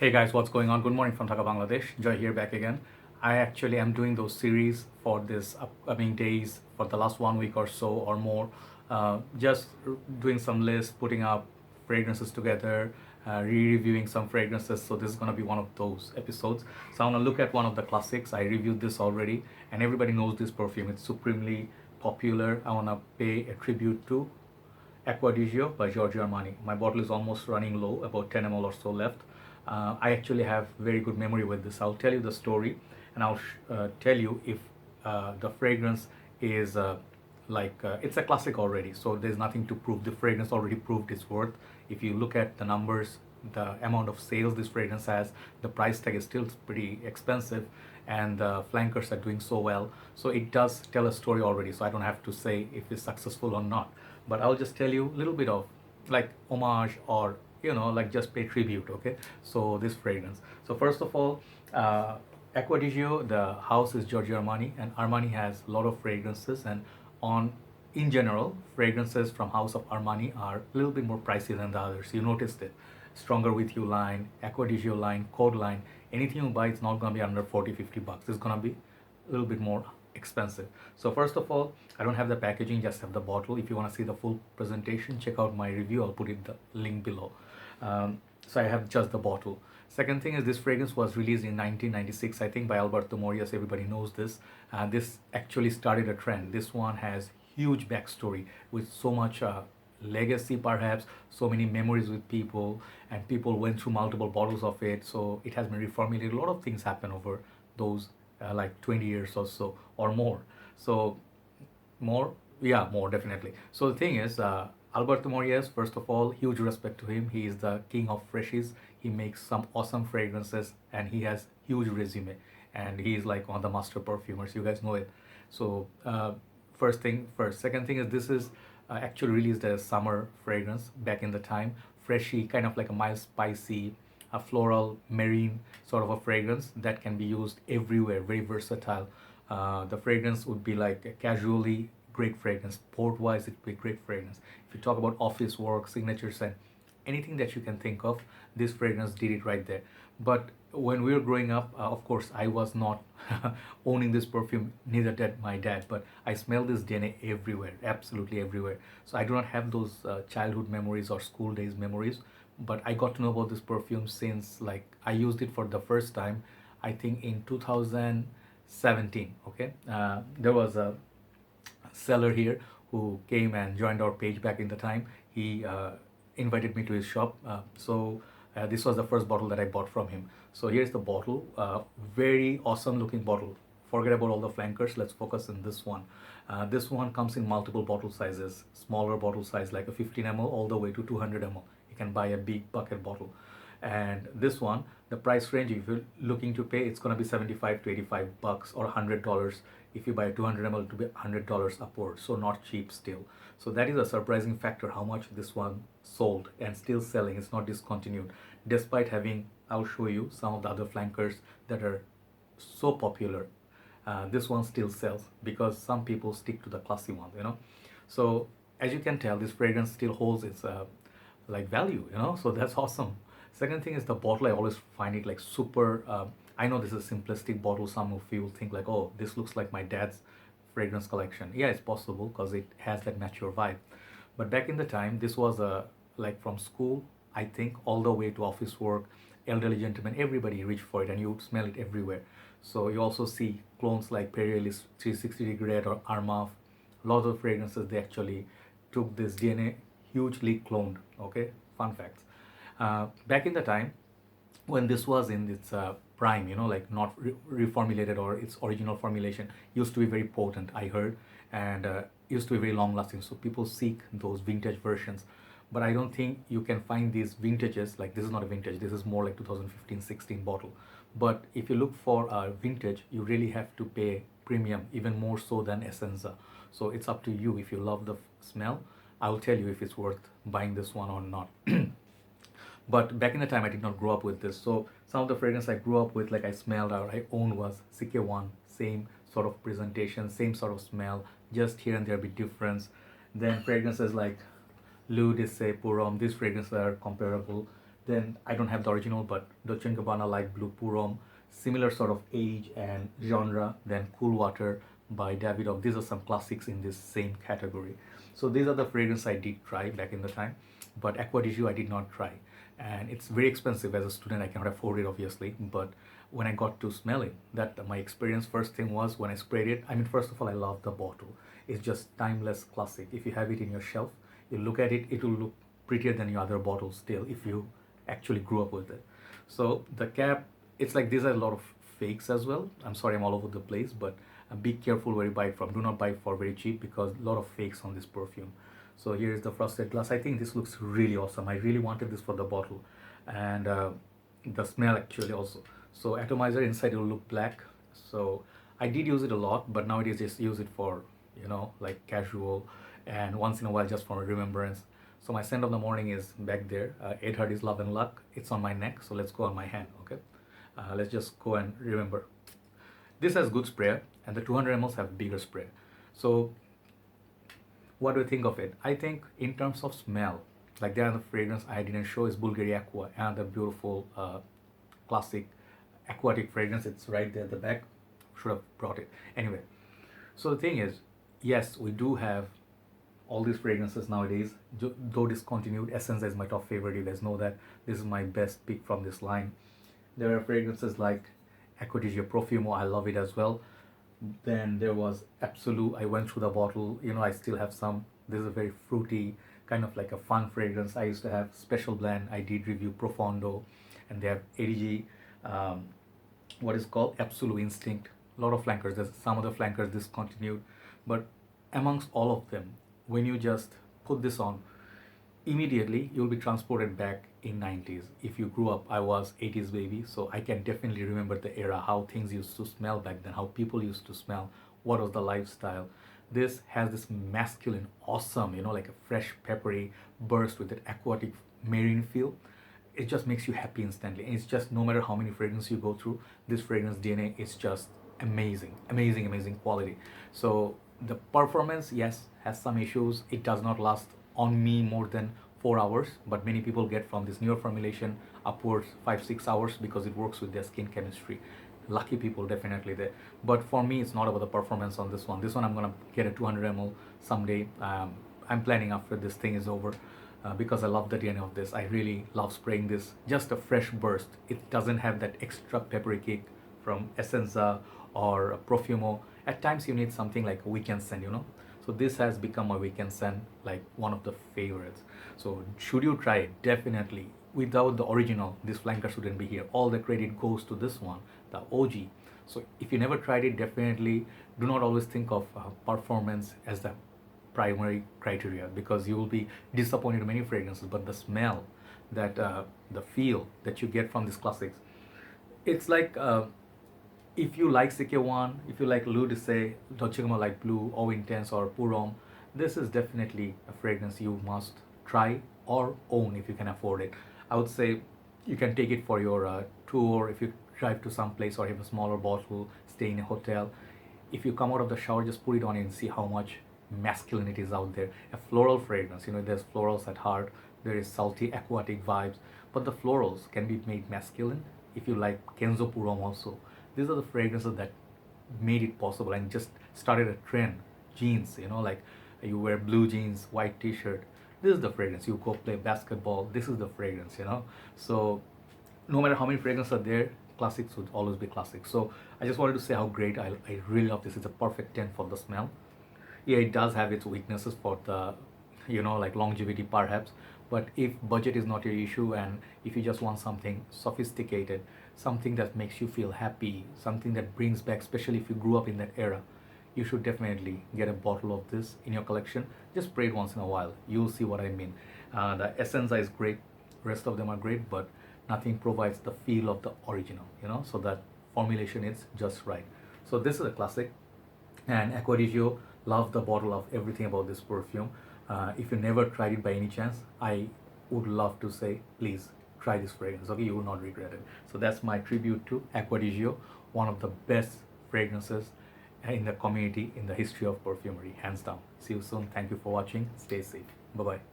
Hey guys, what's going on? Good morning from Dhaka, Bangladesh. Joy here back again. I actually am doing those series for this upcoming days for the last 1 week or so or more. Just doing some lists, putting up fragrances together, re-reviewing some fragrances. So this is gonna be one of those episodes. So I wanna look at one of the classics. I reviewed this already, and everybody knows this perfume. It's supremely popular. I wanna pay a tribute to Acqua Di Gio by Giorgio Armani. My bottle is almost running low, about 10 ml or so left. I actually have very good memory with this. I'll tell you the story, and I'll tell you if the fragrance is it's a classic already, so there's nothing to prove. The fragrance already proved its worth. If you look at the numbers, the amount of sales this fragrance has, the price tag is still pretty expensive, and the flankers are doing so well. So it does tell a story already. So I don't have to say if it's successful or not, but I'll just tell you a little bit of like homage or like just pay tribute. Okay, so this fragrance. So first of all, Acqua Di Gio, the house is Giorgio Armani, and Armani has a lot of fragrances, and on in general, fragrances from House of Armani are a little bit more pricey than the others. You noticed it. Stronger With You line, Acqua Di Gio line, Code line, anything you buy, it's not going to be under 40-50 bucks. It's going to be a little bit more expensive. So first of all, I don't have the packaging, just have the bottle. If you want to see the full presentation, check out my review. I'll put it the link below. So I have just the bottle. Second thing is, this fragrance was released in 1996, I think, by Alberto Morillas. Everybody knows this. This actually started a trend. This one has huge backstory with so much legacy, perhaps so many memories with people, and people went through multiple bottles of it. So it has been reformulated. A lot of things happen over those like 20 years or so or more. So more, yeah, more definitely. So the thing is, Alberto Morillas, first of all, huge respect to him. He is the king of freshies. He makes some awesome fragrances, and he has huge resume, and he is like one of the master perfumers. You guys know it. So first thing first. Second thing is, this is actually released as summer fragrance back in the time. Freshy, kind of like a mild spicy, a floral marine sort of a fragrance that can be used everywhere. Very versatile. The fragrance would be like a casually great fragrance. Port wise, it would be great fragrance. If you talk about office work, signatures, and anything that you can think of, this fragrance did it right there. But when we were growing up, of course, I was not owning this perfume, neither did my dad, but I smell this DNA everywhere, absolutely everywhere. So I do not have those childhood memories or school days memories, but I got to know about this perfume since, like, I used it for the first time, I think in 2017. Okay, there was a seller here who came and joined our page back in the time. He invited me to his shop. So this was the first bottle that I bought from him. So here's the bottle. Very awesome looking bottle. Forget about all the flankers. Let's focus on this one. This one comes in multiple bottle sizes. Smaller bottle size like a 15 ml all the way to 200 ml. You can buy a big bucket bottle. And this one, the price range, if you're looking to pay, it's going to be 75 to 85 bucks or $100. If you buy a 200 ml, to be $100 upwards, so not cheap still. So that is a surprising factor, how much this one sold and still selling. It's not discontinued, despite having, I'll show you some of the other flankers that are so popular. This one still sells because some people stick to the classy one. So as you can tell, this fragrance still holds its like value. So that's awesome. Second thing is the bottle. I always find it like super. I know this is a simplistic bottle. Some of you will think like, oh, this looks like my dad's fragrance collection. Yeah, it's possible because it has that mature vibe. But back in the time, this was like from school, I think, all the way to office work, elderly gentlemen, everybody reached for it, and you would smell it everywhere. So you also see clones like Perry Ellis 360-degree Red or Armaf. Lots of fragrances, they actually took this DNA, hugely cloned. Okay, fun facts. Back in the time when this was in its prime, like not reformulated, or its original formulation used to be very potent, I heard, and used to be very long lasting. So people seek those vintage versions. But I don't think you can find these vintages. Like, this is not a vintage, this is more like 2015-16 bottle. But if you look for a vintage, you really have to pay premium, even more so than Essenza. So it's up to you. If you love the smell, I'll tell you if it's worth buying this one or not. But back in the time, I did not grow up with this. So some of the fragrance I grew up with, like I smelled or I owned, was CK1. Same sort of presentation, same sort of smell, just here and there a bit difference. Then fragrances like L'Eau de Purom, these fragrances are comparable Then I don't have the original, but Dolce & Gabbana Light Blue Homme, similar sort of age and genre. Then Cool Water by Davidoff. These are some classics in this same category. So these are the fragrances I did try back in the time, but Acqua Di Gio I did not try, and it's very expensive. As a student I cannot afford it obviously, but when I got to smell it, that my experience, first thing was when I sprayed it, I mean, first of all, I love the bottle. It's just timeless classic. If you have it in your shelf, you look at it, it will look prettier than your other bottles still if you actually grew up with it. So the cap, it's like these are a lot of fakes as well. I'm sorry I'm all over the place, but be careful where you buy it from. Do not buy it for very cheap, because a lot of fakes on this perfume. So here is the frosted glass. I think this looks really awesome. I really wanted this for the bottle, and the smell actually also. So atomizer inside will look black. So I did use it a lot, but nowadays just use it for, you know, like casual, and once in a while just for remembrance. So my scent of the morning is back there. 8 Heart is Love and Luck. It's on my neck, so let's go on my hand, okay? Let's just go and remember. This has good spray, and the 200 ml have bigger spray. So what do you think of it? I think in terms of smell, like the other fragrance I didn't show is Bulgari Aqua, another beautiful classic aquatic fragrance. It's right there at the back. Should have brought it. Anyway, so the thing is, yes, we do have all these fragrances nowadays, though discontinued. Essence is my top favorite. You guys know that. This is my best pick from this line. There are fragrances like Acqua Di Gio Profumo. I love it as well. Then there was Absolute. I went through the bottle. You know, I still have some. This is a very fruity, kind of like a fun fragrance. I used to have Special Blend. I did review Profondo. And they have ADG, what is called Absolute Instinct. A lot of flankers. There's some other flankers discontinued. But amongst all of them, when you just put this on, immediately you'll be transported back in 90s. If you grew up, I was 80s baby, so I can definitely remember the era, how things used to smell back then, how people used to smell, what was the lifestyle. This has this masculine, awesome, you know, like a fresh, peppery burst with that aquatic marine feel. It just makes you happy instantly. And it's just, no matter how many fragrances you go through, this fragrance DNA is just amazing, amazing, amazing quality. So the performance, yes, has some issues. It does not last on me more than 4 hours, but many people get from this newer formulation upwards 5-6 hours because it works with their skin chemistry. Lucky people definitely there. But for me, it's not about the performance on this one. This one I'm gonna get a 200 ml someday. I'm planning after this thing is over, because I love the DNA of this. I really love spraying this. Just a fresh burst. It doesn't have that extra peppery kick from Essenza or Profumo. At times you need something like a weekend scent, you know. So this has become a weekend scent, like one of the favorites. So should you try it? Definitely. Without the original, this flanker shouldn't be here. All the credit goes to this one, the OG. So if you never tried it, definitely do not always think of performance as the primary criteria, because you will be disappointed in many fragrances. But the smell, that the feel that you get from these classics, it's like if you like CK1, if you like L'Eau d'Essai, Dolce & Gabbana Light Blue, Eau Intense or Pour Homme, this is definitely a fragrance you must try or own if you can afford it. I would say you can take it for your tour, if you drive to some place or have a smaller bottle, stay in a hotel. If you come out of the shower, just put it on and see how much masculinity is out there. A floral fragrance, you know, there's florals at heart, there is salty aquatic vibes, but the florals can be made masculine if you like Kenzo Pour Homme also. These are the fragrances that made it possible and just started a trend. Jeans, you know, like you wear blue jeans, white t-shirt. This is the fragrance. You go play basketball. This is the fragrance, you know. So no matter how many fragrances are there, classics would always be classics. So I just wanted to say how great I really love this. It's a perfect 10 for the smell. Yeah, it does have its weaknesses for the, you know, like longevity perhaps. But if budget is not your issue, and if you just want something sophisticated, something that makes you feel happy, something that brings back, especially if you grew up in that era, you should definitely get a bottle of this in your collection. Just spray it once in a while. You'll see what I mean. The Essenza is great. Rest of them are great, but nothing provides the feel of the original, you know, so that formulation is just right. So this is a classic. And Acqua Di Gio, love the bottle, of everything about this perfume. If you never tried it by any chance, I would love to say, please try this fragrance, okay? You will not regret it. So that's my tribute to Acqua Di Gio, one of the best fragrances in the community, in the history of perfumery, hands down. See you soon. Thank you for watching. Stay safe. Bye bye.